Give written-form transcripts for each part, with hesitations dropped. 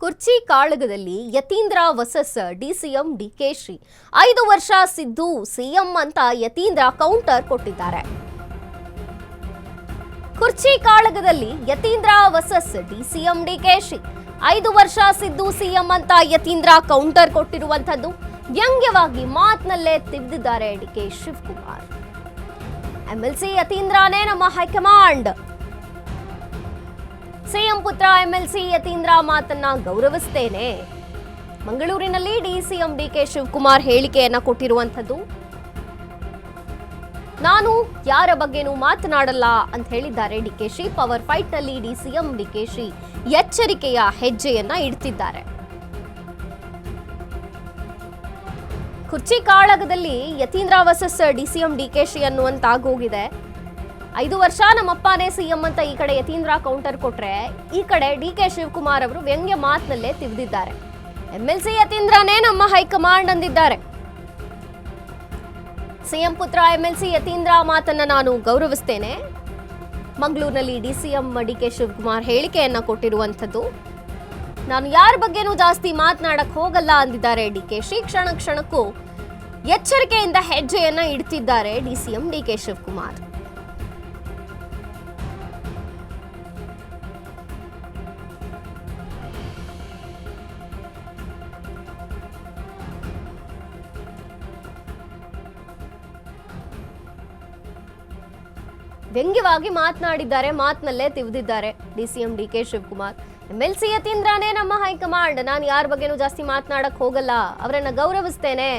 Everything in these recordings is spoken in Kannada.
ಕುರ್ಚಿ ಕಾಳಗದಲ್ಲಿ ಯತೀಂದ್ರ ವರ್ಸಸ್ ಡಿಸಿಎಂ ಡಿಕೆಶಿ 5 ವರ್ಷ ಸಿದ್ದು ಸಿಎಂ ಅಂತ ಯತೀಂದ್ರ ಕೌಂಟರ್ ಕೊಟ್ಟಿದ್ದಾರೆ. ಕುರ್ಚಿ ಕಾಳಗದಲ್ಲಿ ಯತೀಂದ್ರ ವರ್ಸಸ್ ಡಿಸಿಎಂ ಡಿಕೆಶಿ 5 ವರ್ಷ ಸಿದ್ದು ಸಿಎಂ ಅಂತ ಯತೀಂದ್ರ ಕೌಂಟರ್ ಕೊಟ್ಟಿರುವಂತದ್ದು ವ್ಯಂಗ್ಯವಾಗಿ ಮಾತನಲ್ಲೇ ತಿವಿದಿದ್ದಾರೆ ಡಿಕೆ ಶಿವಕುಮಾರ್. ಎಂಎಲ್ಸಿ ಯತೀಂದ್ರನೇ ನಮ್ಮ ಹೈಕಮಾಂಡ್. ಸಿಎಂ ಪುತ್ರ ಎಂಎಲ್ಸಿ ಯತೀಂದ್ರ ಮಾತನ್ನ ಗೌರವಿಸ್ತೇನೆ. ಮಂಗಳೂರಿನಲ್ಲಿ ಡಿಸಿಎಂ ಡಿಕೆ ಶಿವಕುಮಾರ್ ಹೇಳಿಕೆಯನ್ನ ಕೊಟ್ಟಿರುವಂತದ್ದು. ನಾನು ಯಾರ ಬಗ್ಗೆನೂ ಮಾತನಾಡಲ್ಲ ಅಂತ ಹೇಳಿದ್ದಾರೆ ಡಿಕೆಶಿ. ಪವರ್ ಫೈಟ್ ನಲ್ಲಿ ಡಿಸಿಎಂ ಡಿಕೆಶಿ ಎಚ್ಚರಿಕೆಯ ಹೆಜ್ಜೆಯನ್ನ ಇಡ್ತಿದ್ದಾರೆ. ಕುರ್ಚಿ ಕಾಳಗದಲ್ಲಿ ಯತೀಂದ್ರ ವರ್ಸಸ್ ಡಿಸಿಎಂ ಡಿಕೆಶಿ ಅನ್ನುವಂತಾಗೋಗಿದೆ. 5 ವರ್ಷ ನಮ್ಮಪ್ಪನೇ ಸಿಎಂ ಅಂತ ಈ ಕಡೆ ಯತೀಂದ್ರ ಕೌಂಟರ್ ಕೊಟ್ರೆ, ಈ ಕಡೆ ಡಿಕೆ ಶಿವಕುಮಾರ್ ಅವರು ವ್ಯಂಗ್ಯ ಮಾತಿನಲ್ಲೇ ತಿವಿದಿದ್ದಾರೆ. ಎಂಎಲ್ಸಿ ಯತೀಂದ್ರನೇ ನಮ್ಮ ಹೈಕಮಾಂಡ್ ಅಂದಿದ್ದಾರೆ. ಸಿಎಂ ಪುತ್ರ ಎಂಎಲ್ಸಿ ಯತೀಂದ್ರ ಮಾತನ್ನ ನಾನು ಗೌರವಿಸ್ತೇನೆ. ಮಂಗಳೂರಿನಲ್ಲಿ ಡಿಸಿಎಂ ಡಿಕೆ ಶಿವಕುಮಾರ್ ಹೇಳಿಕೆಯನ್ನ ಕೊಟ್ಟಿರುವಂತದ್ದು. ನಾನು ಯಾರ ಬಗ್ಗೆನೂ ಜಾಸ್ತಿ ಮಾತನಾಡಕ್ ಹೋಗಲ್ಲ ಅಂದಿದ್ದಾರೆ ಡಿಕೆಶಿ. ಕ್ಷಣ ಕ್ಷಣಕ್ಕೂ ಎಚ್ಚರಿಕೆಯಿಂದ ಹೆಜ್ಜೆಯನ್ನ ಇಡ್ತಿದ್ದಾರೆ ಡಿಸಿಎಂ ಡಿಕೆ ಶಿವಕುಮಾರ್. ವ್ಯಂಗ್ಯವಾಗಿ ಮಾತನಾಡಿದ್ದಾರೆ, ಮಾತಿನಲ್ಲೇ ತಿವಿದಿದ್ದಾರೆ ಡಿಸಿಎಂ ಡಿಕೆ ಶಿವಕುಮಾರ್. ಎಂಎಲ್ಸಿ ಯತೀಂದ್ರನೇ ನಮ್ಮ ಹೈಕಮಾಂಡ್. ನಾನು ಯಾರ ಬಗ್ಗೆನೂ ಜಾಸ್ತಿ ಮಾತನಾಡಕ್ ಹೋಗಲ್ಲ, ಅವರನ್ನ ಗೌರವಿಸ್ತೇನೆ,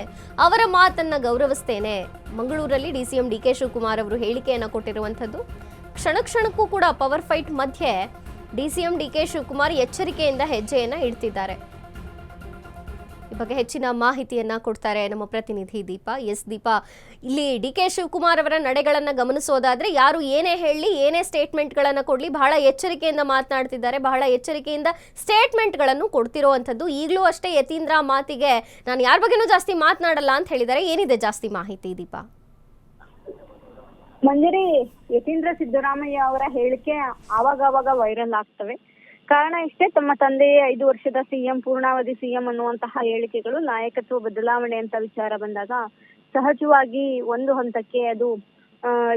ಅವರ ಮಾತನ್ನ ಗೌರವಿಸ್ತೇನೆ. ಮಂಗಳೂರಲ್ಲಿ ಡಿಸಿಎಂ ಡಿಕೆ ಶಿವಕುಮಾರ್ ಅವರು ಹೇಳಿಕೆಯನ್ನ ಕೊಟ್ಟಿರುವಂತದ್ದು. ಕ್ಷಣ ಕ್ಷಣಕ್ಕೂ ಕೂಡ ಪವರ್ ಫೈಟ್ ಮಧ್ಯೆ ಡಿಸಿಎಂ ಡಿಕೆ ಶಿವಕುಮಾರ್ ಎಚ್ಚರಿಕೆಯಿಂದ ಹೆಜ್ಜೆಯನ್ನ ಇಡ್ತಿದ್ದಾರೆ. ಈ ಬಗ್ಗೆ ಹೆಚ್ಚಿನ ಮಾಹಿತಿಯನ್ನ ಕೊಡ್ತಾರೆ ನಮ್ಮ ಪ್ರತಿನಿಧಿ ದೀಪಾ. ದೀಪಾ, ಇಲ್ಲಿ ಡಿಕೆ ಶಿವಕುಮಾರ್ ಅವರ ನಡೆಗಳನ್ನ ಗಮನಿಸೋದಾದ್ರೆ ಯಾರು ಏನೇ ಹೇಳಿ, ಏನೇ ಸ್ಟೇಟ್ಮೆಂಟ್ಗಳನ್ನ ಕೊಡ್ಲಿ, ಬಹಳ ಎಚ್ಚರಿಕೆಯಿಂದ ಮಾತನಾಡ್ತಿದ್ದಾರೆ, ಬಹಳ ಎಚ್ಚರಿಕೆಯಿಂದ ಸ್ಟೇಟ್ಮೆಂಟ್ಗಳನ್ನು ಕೊಡ್ತಿರುವಂತದ್ದು. ಈಗಲೂ ಅಷ್ಟೇ ಯತೀಂದ್ರ ಮಾತಿಗೆ ನಾನು ಯಾರ ಬಗ್ಗೆನೂ ಜಾಸ್ತಿ ಮಾತನಾಡಲ್ಲ ಅಂತ ಹೇಳಿದ್ದಾರೆ. ಏನಿದೆ ಜಾಸ್ತಿ ಮಾಹಿತಿ ದೀಪಾ? ಮಂಜರಿ, ಯತೀಂದ್ರ ಸಿದ್ದರಾಮಯ್ಯ ಅವರ ಹೇಳಿಕೆ ಆವಾಗವಾಗ ವೈರಲ್ ಆಗ್ತವೆ. ಕಾರಣ ಇಷ್ಟೇ, ತಮ್ಮ ತಂದೆಯೇ 5 ವರ್ಷದ ಸಿಎಂ, ಪೂರ್ಣಾವಧಿ ಸಿಎಂ ಅನ್ನುವಂತಹ ಹೇಳಿಕೆಗಳು ನಾಯಕತ್ವ ಬದಲಾವಣೆ ಅಂತ ವಿಚಾರ ಬಂದಾಗ ಸಹಜವಾಗಿ ಒಂದು ಹಂತಕ್ಕೆ ಅದು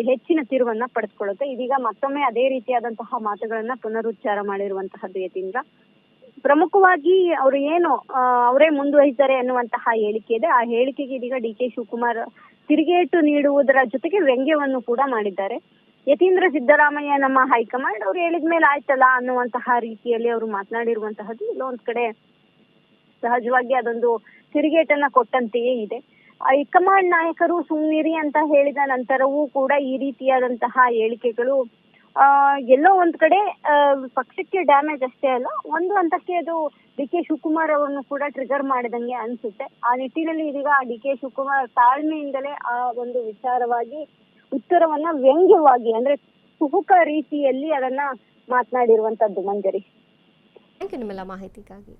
ಹೆಚ್ಚಿನ ತಿರುವನ್ನ ಪಡೆದುಕೊಳ್ಳುತ್ತೆ. ಇದೀಗ ಮತ್ತೊಮ್ಮೆ ಅದೇ ರೀತಿಯಾದಂತಹ ಮಾತುಗಳನ್ನ ಪುನರುಚ್ಚಾರ ಮಾಡಿರುವಂತಹದ್ದು ಯತೀಂದ್ರ. ಪ್ರಮುಖವಾಗಿ ಅವರು ಏನು ಅವರೇ ಮುಂದುವರಿತಾರೆ ಅನ್ನುವಂತಹ ಹೇಳಿಕೆ ಇದೆ. ಆ ಹೇಳಿಕೆಗೆ ಇದೀಗ ಡಿಕೆ ಶಿವಕುಮಾರ್ ತಿರುಗೇಟು ನೀಡುವುದರ ಜೊತೆಗೆ ವ್ಯಂಗ್ಯವನ್ನು ಕೂಡ ಮಾಡಿದ್ದಾರೆ. ಯತೀಂದ್ರ ಸಿದ್ದರಾಮಯ್ಯ ನಮ್ಮ ಹೈಕಮಾಂಡ್, ಅವ್ರು ಹೇಳಿದ್ಮೇಲೆ ಆಯ್ತಲ್ಲ ಅನ್ನುವಂತಹ ರೀತಿಯಲ್ಲಿ ಅವರು ಮಾತನಾಡಿರುವಂತಹದ್ದು ಎಲ್ಲೊಂದ್ ಕಡೆ ಸಹಜವಾಗಿ ಅದೊಂದು ತಿರುಗೇಟನ್ನ ಕೊಟ್ಟಂತೆಯೇ ಇದೆ. ಹೈಕಮಾಂಡ್ ನಾಯಕರು ಸುಮ್ಮನಿರಿ ಅಂತ ಹೇಳಿದ ನಂತರವೂ ಕೂಡ ಈ ರೀತಿಯಾದಂತಹ ಹೇಳಿಕೆಗಳು ಎಲ್ಲೋ ಒಂದ್ ಕಡೆ ಪಕ್ಷಕ್ಕೆ ಡ್ಯಾಮೇಜ್ ಅಷ್ಟೇ ಅಲ್ಲ, ಒಂದು ಹಂತಕ್ಕೆ ಅದು ಡಿಕೆ ಶಿವಕುಮಾರ್ ಅವರನ್ನು ಕೂಡ ಟ್ರಿಗರ್ ಮಾಡಿದಂಗೆ ಅನ್ಸುತ್ತೆ. ಆ ನಿಟ್ಟಿನಲ್ಲಿ ಇದೀಗ ಡಿಕೆ ಶಿವಕುಮಾರ್ ತಾಳ್ಮೆಯಿಂದಲೇ ಆ ಒಂದು ವಿಚಾರವಾಗಿ ಉತ್ತರವನ್ನ ವ್ಯಂಗ್ಯವಾಗಿ, ಅಂದ್ರೆ ಸುಹುಕ ರೀತಿಯಲ್ಲಿ ಅದನ್ನ ಮಾತನಾಡಿರುವಂತದ್ದು. ಮಂಜರಿ, ಥ್ಯಾಂಕ್ ಯು ನಿಮ್ಮೆಲ್ಲ ಮಾಹಿತಿಗಾಗಿ.